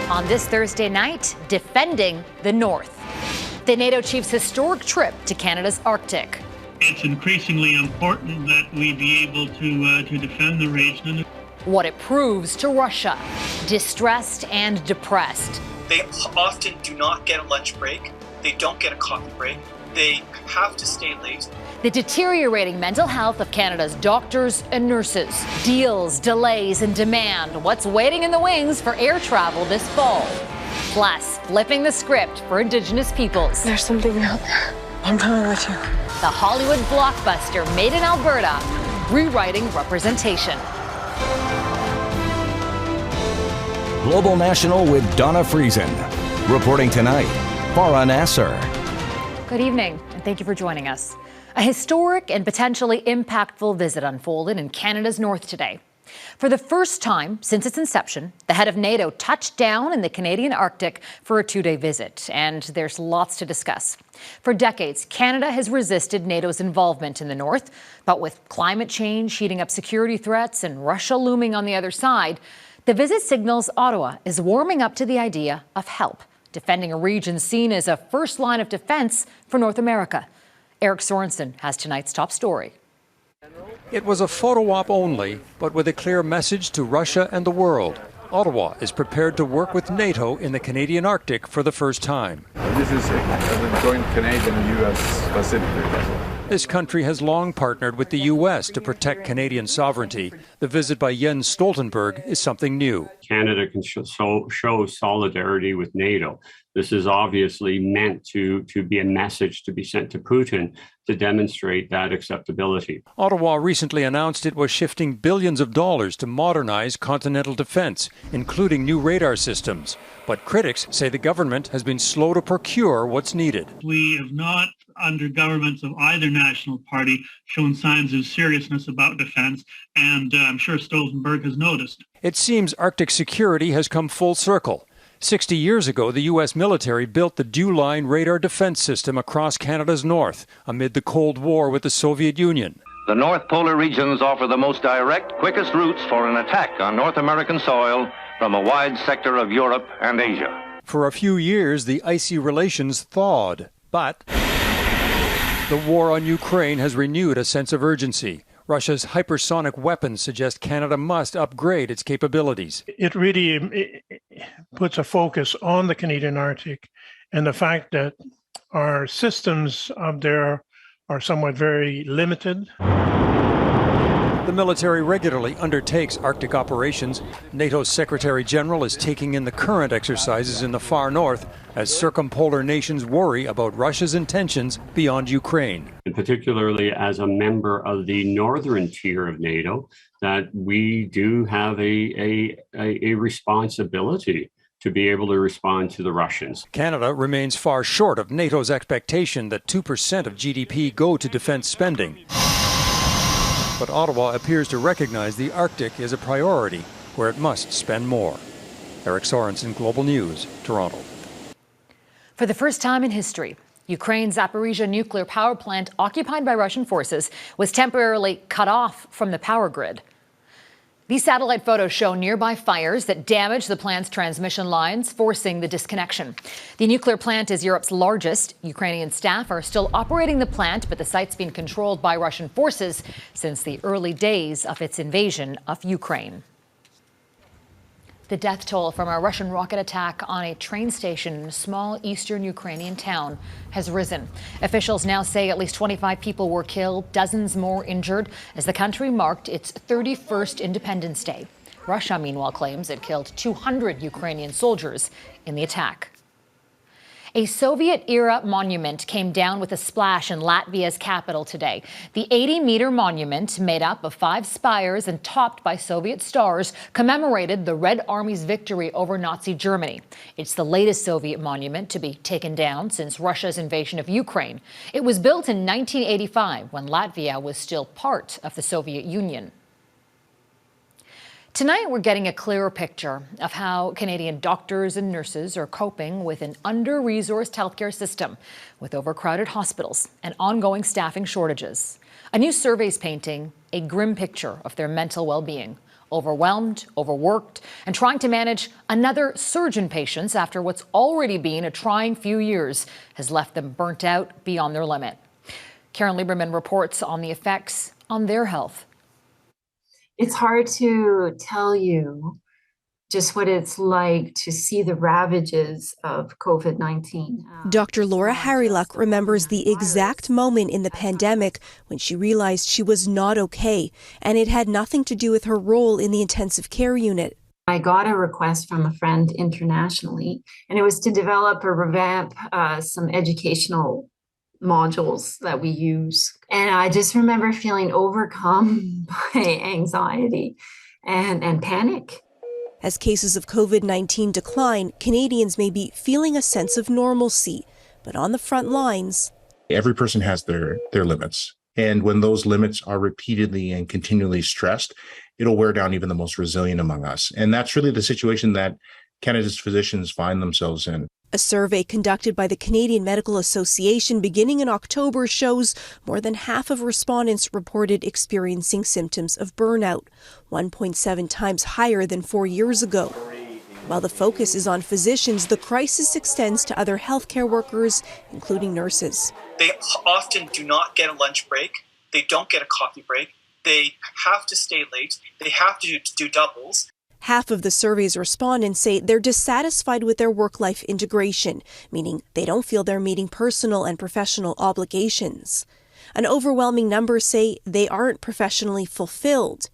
On this Thursday night, defending the North. The NATO chief's historic trip to Canada's Arctic. It's increasingly important that we be able to defend the region. What it proves to Russia, distressed and depressed. They often do not get a lunch break. They don't get a coffee break. They have to stay late. The deteriorating mental health of Canada's doctors and nurses. Deals, delays, and demand. What's waiting in the wings for air travel this fall? Plus, flipping the script for Indigenous peoples. There's something out there. I'm coming with you. The Hollywood blockbuster made in Alberta, rewriting representation. Global National with Donna Friesen. Reporting tonight, Farah Nasser. Good evening, and thank you for joining us. A historic and potentially impactful visit unfolded in Canada's north today. For the first time since its inception, the head of NATO touched down in the Canadian Arctic for a two-day visit, and there's lots to discuss. For decades, Canada has resisted NATO's involvement in the north, but with climate change heating up security threats and Russia looming on the other side, the visit signals Ottawa is warming up to the idea of help, defending a region seen as a first line of defense for North America. Eric Sorensen has tonight's top story. It was a photo op only, but with a clear message to Russia and the world. Ottawa is prepared to work with NATO in the Canadian Arctic for the first time. This is a joint Canadian-U.S. facility. This country has long partnered with the U.S. to protect Canadian sovereignty. The visit by Jens Stoltenberg is something new. Canada can show solidarity with NATO. This is obviously meant to be a message to be sent to Putin to demonstrate that acceptability. Ottawa recently announced it was shifting billions of dollars to modernize continental defense, including new radar systems. But critics say the government has been slow to procure what's needed. We have not, under governments of either national party, shown signs of seriousness about defense, and I'm sure Stoltenberg has noticed. It seems Arctic security has come full circle. 60 years ago, the U.S. military built the Dew-line radar defense system across Canada's north amid the Cold War with the Soviet Union. The North Polar regions offer the most direct, quickest routes for an attack on North American soil from a wide sector of Europe and Asia. For a few years, the icy relations thawed, but the war on Ukraine has renewed a sense of urgency. Russia's hypersonic weapons suggest Canada must upgrade its capabilities. It really puts a focus on the Canadian Arctic and the fact that our systems up there are somewhat very limited. The military regularly undertakes Arctic operations. NATO Secretary-General is taking in the current exercises in the far north as circumpolar nations worry about Russia's intentions beyond Ukraine. And particularly as a member of the northern tier of NATO, that we do have a responsibility to be able to respond to the Russians. Canada remains far short of NATO's expectation that 2% of GDP go to defense spending. But Ottawa appears to recognize the Arctic is a priority where it must spend more. Eric Sorensen, Global News, Toronto. For the first time in history, Ukraine's Zaporizhzhia nuclear power plant, occupied by Russian forces, was temporarily cut off from the power grid. These satellite photos show nearby fires that damaged the plant's transmission lines, forcing the disconnection. The nuclear plant is Europe's largest. Ukrainian staff are still operating the plant, but the site's been controlled by Russian forces since the early days of its invasion of Ukraine. The death toll from a Russian rocket attack on a train station in a small eastern Ukrainian town has risen. Officials now say at least 25 people were killed, dozens more injured, as the country marked its 31st Independence Day. Russia, meanwhile, claims it killed 200 Ukrainian soldiers in the attack. A Soviet-era monument came down with a splash in Latvia's capital today. The 80-meter monument, made up of 5 spires and topped by Soviet stars, commemorated the Red Army's victory over Nazi Germany. It's the latest Soviet monument to be taken down since Russia's invasion of Ukraine. It was built in 1985, when Latvia was still part of the Soviet Union. Tonight, we're getting a clearer picture of how Canadian doctors and nurses are coping with an under-resourced healthcare system, with overcrowded hospitals and ongoing staffing shortages. A new survey is painting a grim picture of their mental well-being. overwhelmed, overworked, and trying to manage another surge in patients after what's already been a trying few years has left them burnt out beyond their limit. Caryn Lieberman reports on the effects on their health. It's hard to tell you just what it's like to see the ravages of COVID-19. Dr. Laura Harryluck remembers the exact moment in the pandemic when she realized she was not okay, and it had nothing to do with her role in the intensive care unit. I got a request from a friend internationally, and it was to develop or revamp some educational modules that we use. And I just remember feeling overcome by anxiety and panic. As cases of COVID-19 decline, Canadians may be feeling a sense of normalcy, but on the front lines, every person has their limits. And when those limits are repeatedly and continually stressed, it'll wear down even the most resilient among us. And that's really the situation that Canada's physicians find themselves in. A survey conducted by the Canadian Medical Association beginning in October shows more than half of respondents reported experiencing symptoms of burnout, 1.7 times higher than 4 years ago. While the focus is on physicians, the crisis extends to other healthcare workers, including nurses. They often do not get a lunch break. They don't get a coffee break. They have to stay late. They have to do doubles. Half of the survey's respondents say they're dissatisfied with their work-life integration, meaning they don't feel they're meeting personal and professional obligations. An overwhelming number say they aren't professionally fulfilled.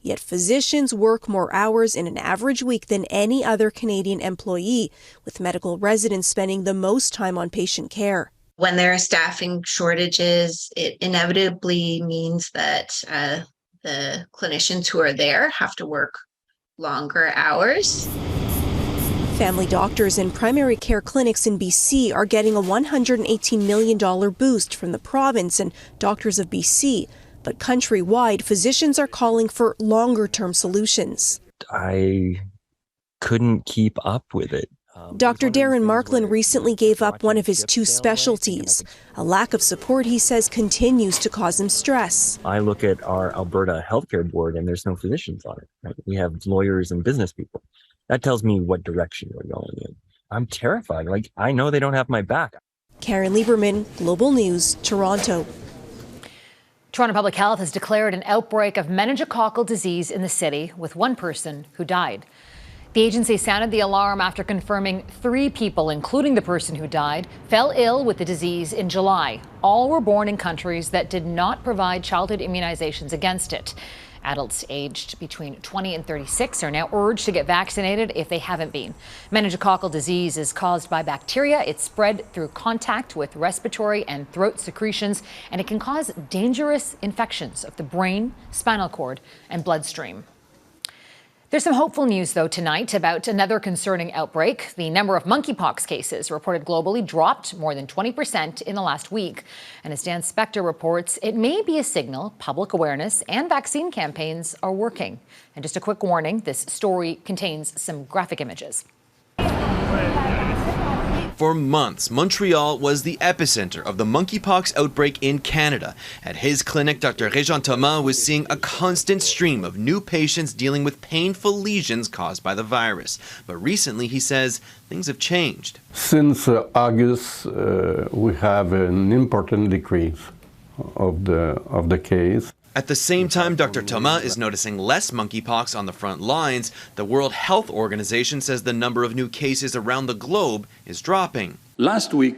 Yet physicians work more hours in an average week than any other Canadian employee, with medical residents spending the most time on patient care. When there are staffing shortages, it inevitably means that the clinicians who are there have to work longer hours. Family doctors and primary care clinics in BC are getting a $118 million boost from the province and Doctors of BC, but countrywide, physicians are calling for longer-term solutions. I couldn't keep up with it. Dr. Darren Markland recently gave up one of his two specialties. A lack of support, he says, continues to cause him stress. I look at our Alberta Healthcare Board and there's no physicians on it. Right? We have lawyers and business people. That tells me what direction we're going in. I'm terrified. I know they don't have my back. Caryn Lieberman, Global News, Toronto. Toronto Public Health has declared an outbreak of meningococcal disease in the city, with one person who died. The agency sounded the alarm after confirming 3 people, including the person who died, fell ill with the disease in July. All were born in countries that did not provide childhood immunizations against it. Adults aged between 20 and 36 are now urged to get vaccinated if they haven't been. Meningococcal disease is caused by bacteria. It's spread through contact with respiratory and throat secretions, and it can cause dangerous infections of the brain, spinal cord, and bloodstream. There's some hopeful news, though, tonight about another concerning outbreak. The number of monkeypox cases reported globally dropped more than 20% in the last week. And as Dan Spector reports, it may be a signal public awareness and vaccine campaigns are working. And just a quick warning, this story contains some graphic images. For months, Montreal was the epicenter of the monkeypox outbreak in Canada. At his clinic, Dr. Régent Thomas was seeing a constant stream of new patients dealing with painful lesions caused by the virus. But recently, he says, things have changed. Since August, we have an important decrease of the case. At the same time, Dr. Thomas is noticing less monkeypox on the front lines. The World Health Organization says the number of new cases around the globe is dropping. Last week,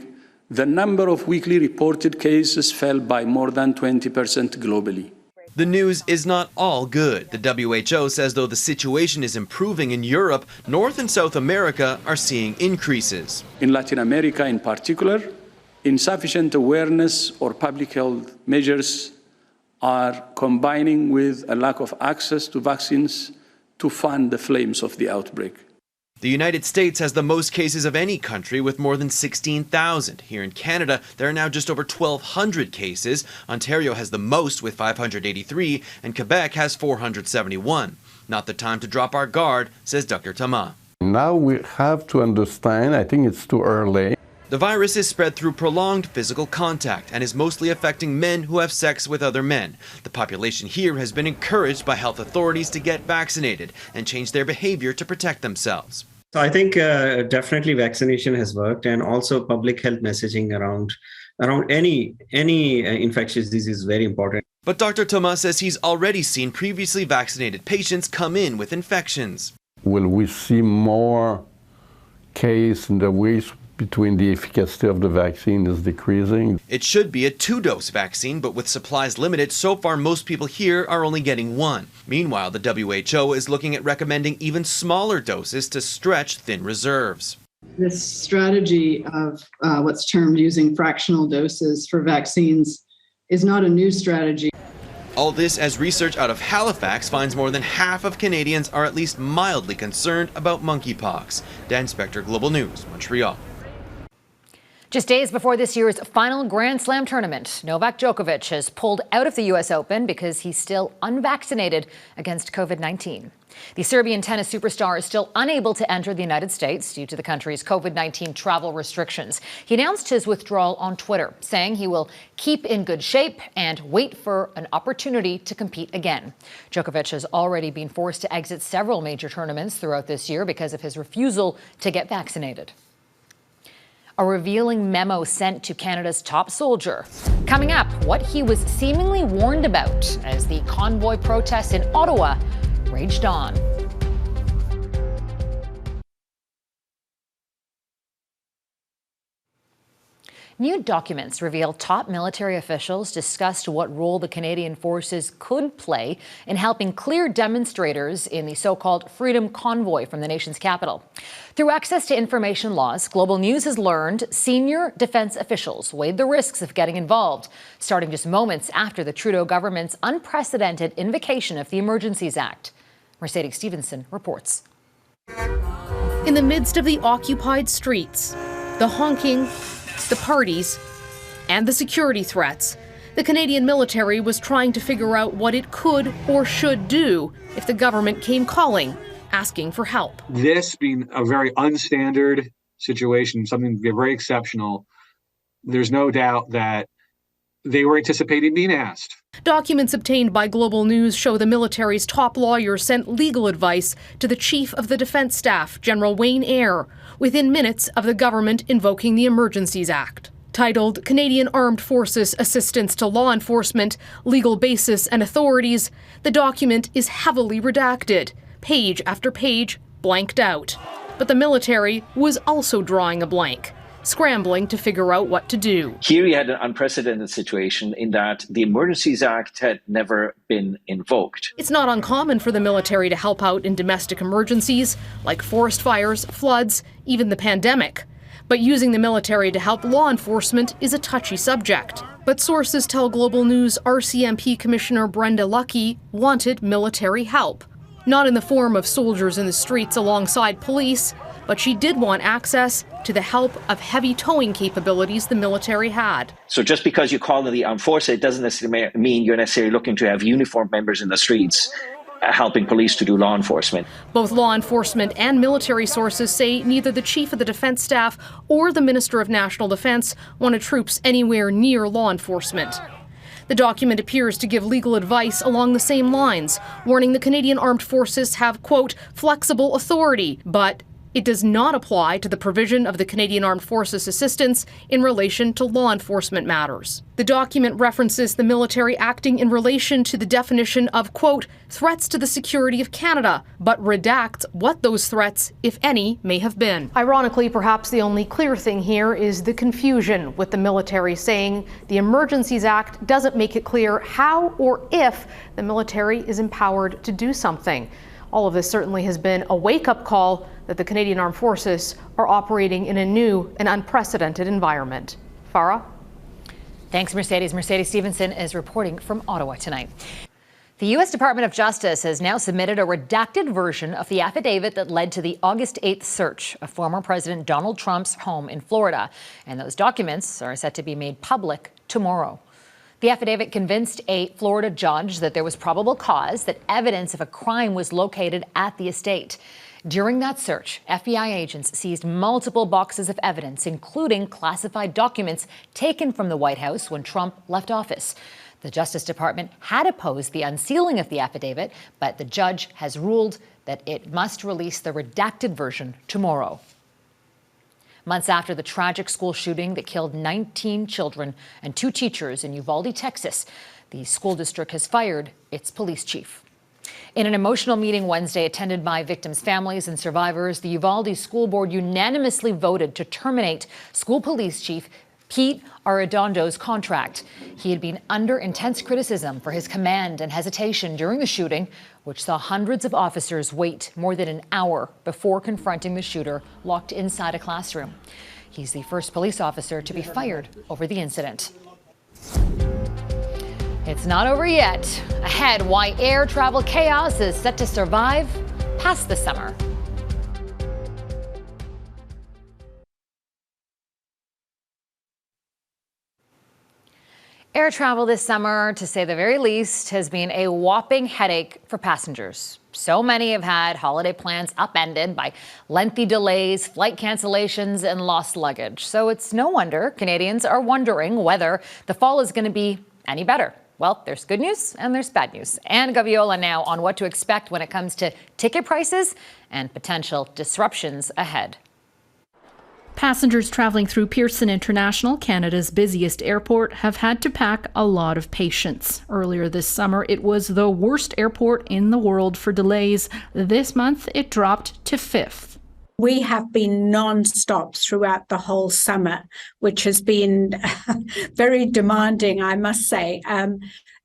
the number of weekly reported cases fell by more than 20% globally. The news is not all good. The WHO says though the situation is improving in Europe, North and South America are seeing increases. In Latin America in particular, insufficient awareness or public health measures are combining with a lack of access to vaccines to fan the flames of the outbreak. The United States has the most cases of any country with more than 16,000. Here in Canada, there are now just over 1,200 cases. Ontario has the most with 583, and Quebec has 471. Not the time to drop our guard, says Dr. Thomas. Now we have to understand, I think it's too early. The virus is spread through prolonged physical contact and is mostly affecting men who have sex with other men. The population here has been encouraged by health authorities to get vaccinated and change their behavior to protect themselves. So I think definitely vaccination has worked, and also public health messaging around any infectious disease is very important. But Dr. Thomas says he's already seen previously vaccinated patients come in with infections. Will we see more case in the weeks between the efficacy of the vaccine is decreasing? It should be a 2-dose vaccine, but with supplies limited, so far most people here are only getting 1. Meanwhile, the WHO is looking at recommending even smaller doses to stretch thin reserves. This strategy of what's termed using fractional doses for vaccines is not a new strategy. All this as research out of Halifax finds more than half of Canadians are at least mildly concerned about monkeypox. Dan Spector, Global News, Montreal. Just days before this year's final Grand Slam tournament, Novak Djokovic has pulled out of the U.S. Open because he's still unvaccinated against COVID-19. The Serbian tennis superstar is still unable to enter the United States due to the country's COVID-19 travel restrictions. He announced his withdrawal on Twitter, saying he will keep in good shape and wait for an opportunity to compete again. Djokovic has already been forced to exit several major tournaments throughout this year because of his refusal to get vaccinated. A revealing memo sent to Canada's top soldier. Coming up, what he was seemingly warned about as the convoy protests in Ottawa raged on. New documents reveal top military officials discussed what role the Canadian forces could play in helping clear demonstrators in the so-called Freedom Convoy from the nation's capital. Through access to information laws, Global News has learned senior defense officials weighed the risks of getting involved, starting just moments after the Trudeau government's unprecedented invocation of the Emergencies Act. Mercedes Stevenson reports. In the midst of the occupied streets, the honking, the parties, and the security threats, the Canadian military was trying to figure out what it could or should do if the government came calling, asking for help. This being a very unstandard situation, something very exceptional, there's no doubt that they were anticipating being asked. Documents obtained by Global News show the military's top lawyer sent legal advice to the Chief of the Defence Staff, General Wayne Eyre, within minutes of the government invoking the Emergencies Act. Titled Canadian Armed Forces Assistance to Law Enforcement, Legal Basis and Authorities, the document is heavily redacted, page after page blanked out. But the military was also drawing a blank, scrambling to figure out what to do. Here you had an unprecedented situation in that the Emergencies Act had never been invoked. It's not uncommon for the military to help out in domestic emergencies like forest fires, floods, even the pandemic. But using the military to help law enforcement is a touchy subject. But sources tell Global News RCMP Commissioner Brenda Lucki wanted military help. Not in the form of soldiers in the streets alongside police, but she did want access to the help of heavy towing capabilities the military had. So just because you call it the armed forces, it doesn't necessarily mean you're necessarily looking to have uniformed members in the streets helping police to do law enforcement. Both law enforcement and military sources say neither the Chief of the Defence Staff or the Minister of National Defence wanted troops anywhere near law enforcement. The document appears to give legal advice along the same lines, warning the Canadian Armed Forces have, quote, flexible authority, but it does not apply to the provision of the Canadian Armed Forces assistance in relation to law enforcement matters. The document references the military acting in relation to the definition of, quote, threats to the security of Canada, but redacts what those threats, if any, may have been. Ironically, perhaps the only clear thing here is the confusion with the military saying the Emergencies Act doesn't make it clear how or if the military is empowered to do something. All of this certainly has been a wake-up call that the Canadian Armed Forces are operating in a new and unprecedented environment. Farah? Thanks, Mercedes. Mercedes Stevenson is reporting from Ottawa tonight. The U.S. Department of Justice has now submitted a redacted version of the affidavit that led to the August 8th search of former President Donald Trump's home in Florida. And those documents are set to be made public tomorrow. The affidavit convinced a Florida judge that there was probable cause that evidence of a crime was located at the estate. During that search, FBI agents seized multiple boxes of evidence, including classified documents taken from the White House when Trump left office. The Justice Department had opposed the unsealing of the affidavit, but the judge has ruled that it must release the redacted version tomorrow. Months after the tragic school shooting that killed 19 children and 2 teachers in Uvalde, Texas, the school district has fired its police chief. In an emotional meeting Wednesday attended by victims' families and survivors, the Uvalde School Board unanimously voted to terminate school police chief Pete Arredondo's contract. He had been under intense criticism for his command and hesitation during the shooting, which saw hundreds of officers wait more than an hour before confronting the shooter locked inside a classroom. He's the first police officer to be fired over the incident. It's not over yet. Ahead, why air travel chaos is set to survive past the summer. Air travel this summer, to say the very least, has been a whopping headache for passengers. So many have had holiday plans upended by lengthy delays, flight cancellations, and lost luggage. So it's no wonder Canadians are wondering whether the fall is going to be any better. Well, there's good news and there's bad news. Anne Gaviola now on what to expect when it comes to ticket prices and potential disruptions ahead. Passengers traveling through Pearson International, Canada's busiest airport, have had to pack a lot of patience. Earlier this summer, it was the worst airport in the world for delays. This month, it dropped to 5th. We have been non-stop throughout the whole summer, which has been very demanding, I must say,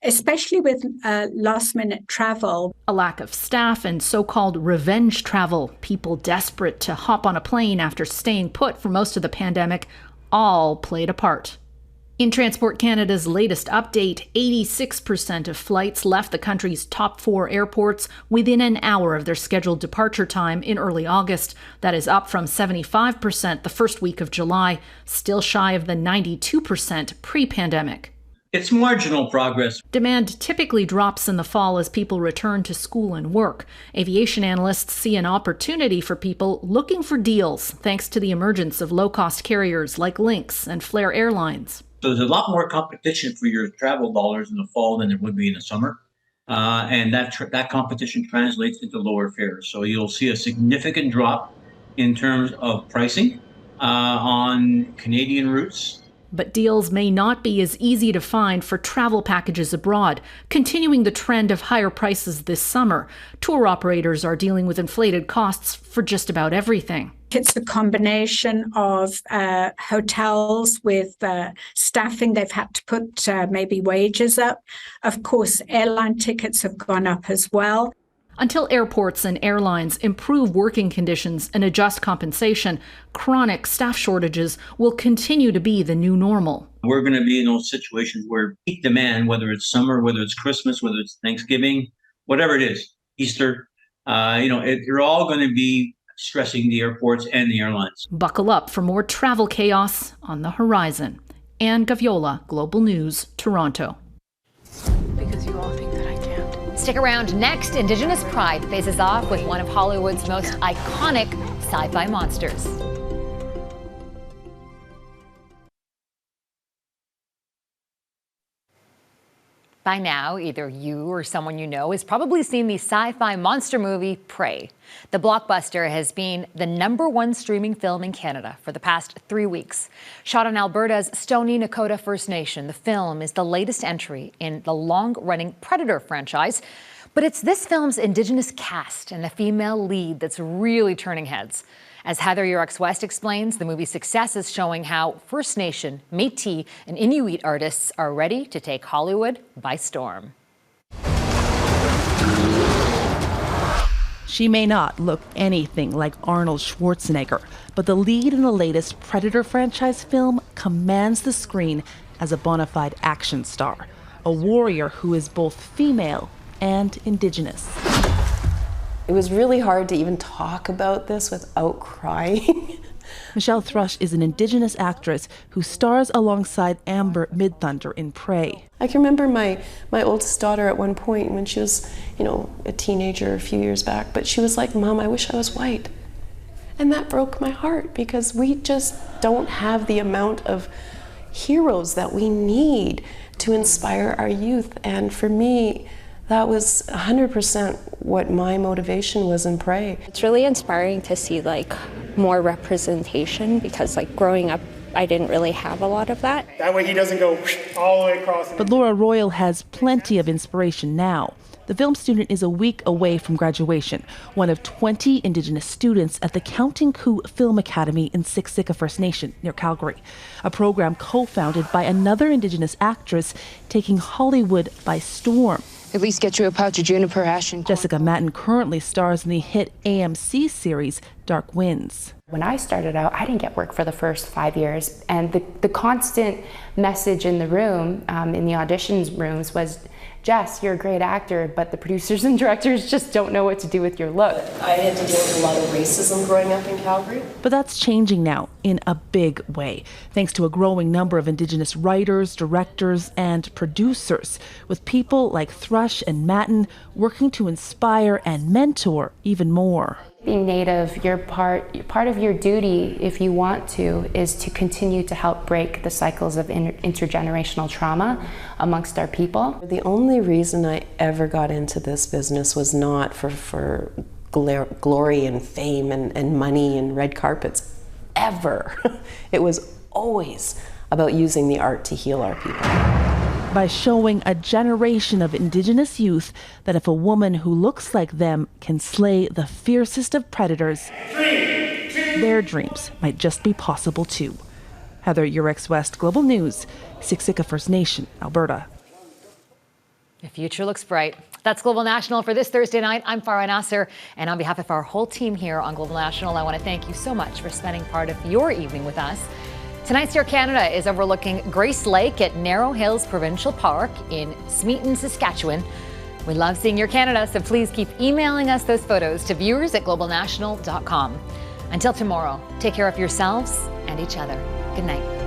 especially with last-minute travel. A lack of staff and so-called revenge travel, people desperate to hop on a plane after staying put for most of the pandemic, all played a part. In Transport Canada's latest update, 86% of flights left the country's top 4 airports within an hour of their scheduled departure time in early August. That is up from 75% the first week of July, still shy of the 92% pre-pandemic. It's marginal progress. Demand typically drops in the fall as people return to school and work. Aviation analysts see an opportunity for people looking for deals thanks to the emergence of low-cost carriers like Lynx and Flair Airlines. So there's a lot more competition for your travel dollars in the fall than there would be in the summer. And that competition translates into lower fares. So you'll see a significant drop in terms of pricing on Canadian routes. But deals may not be as easy to find for travel packages abroad, continuing the trend of higher prices this summer. Tour operators are dealing with inflated costs for just about everything. It's a combination of hotels with staffing. They've had to put maybe wages up. Of course, airline tickets have gone up as well. Until airports and airlines improve working conditions and adjust compensation, chronic staff shortages will continue to be the new normal. We're going to be in those situations where peak demand, whether it's summer, whether it's Christmas, whether it's Thanksgiving, whatever it is, Easter, you're all going to be stressing the airports and the airlines. Buckle up for more travel chaos on the horizon. Anne Gaviola, Global News, Toronto. Because you all think that I can't. Stick around. Next, Indigenous pride faces off with one of Hollywood's most iconic sci-fi monsters. By now, either you or someone you know has probably seen the sci-fi monster movie Prey. The blockbuster has been the #1 streaming film in Canada for the past 3 weeks. Shot on Alberta's Stoney Nakoda First Nation, the film is the latest entry in the long-running Predator franchise. But it's this film's Indigenous cast and the female lead that's really turning heads. As Heather Yurex-West explains, the movie's success is showing how First Nation, Métis, and Inuit artists are ready to take Hollywood by storm. She may not look anything like Arnold Schwarzenegger, but the lead in the latest Predator franchise film commands the screen as a bona fide action star, a warrior who is both female and Indigenous. It was really hard to even talk about this without crying. Michelle Thrush is an Indigenous actress who stars alongside Amber Midthunder in Prey. I can remember my oldest daughter at one point when she was, a teenager a few years back, but she was like, "Mom, I wish I was white." And that broke my heart because we just don't have the amount of heroes that we need to inspire our youth. And for me, that was 100% what my motivation was in Prey. It's really inspiring to see more representation because growing up, I didn't really have a lot of that. That way he doesn't go all the way across. But Laura Royal has plenty of inspiration now. The film student is a week away from graduation, one of 20 Indigenous students at the Counting Coup Film Academy in Siksika First Nation near Calgary, a program co-founded by another Indigenous actress taking Hollywood by storm. At least get you a pouch of juniper ash. Jessica Matten currently stars in the hit AMC series Dark Winds. When I started out, I didn't get work for the first 5 years, and the constant message in the room, in the auditions rooms, was, "Jess, you're a great actor, but the producers and directors just don't know what to do with your look." I had to deal with a lot of racism growing up in Calgary. But that's changing now in a big way, thanks to a growing number of Indigenous writers, directors, and producers, with people like Thrush and Matten working to inspire and mentor even more. Being Native, part of your duty, if you want to, is to continue to help break the cycles of intergenerational trauma amongst our people. The only reason I ever got into this business was not for glory and fame and money and red carpets, ever. It was always about using the art to heal our people. By showing a generation of Indigenous youth that if a woman who looks like them can slay the fiercest of predators, their dreams might just be possible too. Heather Urex West, Global News, Siksika First Nation, Alberta. The future looks bright. That's Global National for this Thursday night. I'm Farah Nasser, and on behalf of our whole team here on Global National, I want to thank you so much for spending part of your evening with us. Tonight's Steer Canada is overlooking Grace Lake at Narrow Hills Provincial Park in Smeaton, Saskatchewan. We love seeing your Canada, so please keep emailing us those photos to viewers@globalnational.com. Until tomorrow, take care of yourselves and each other. Good night.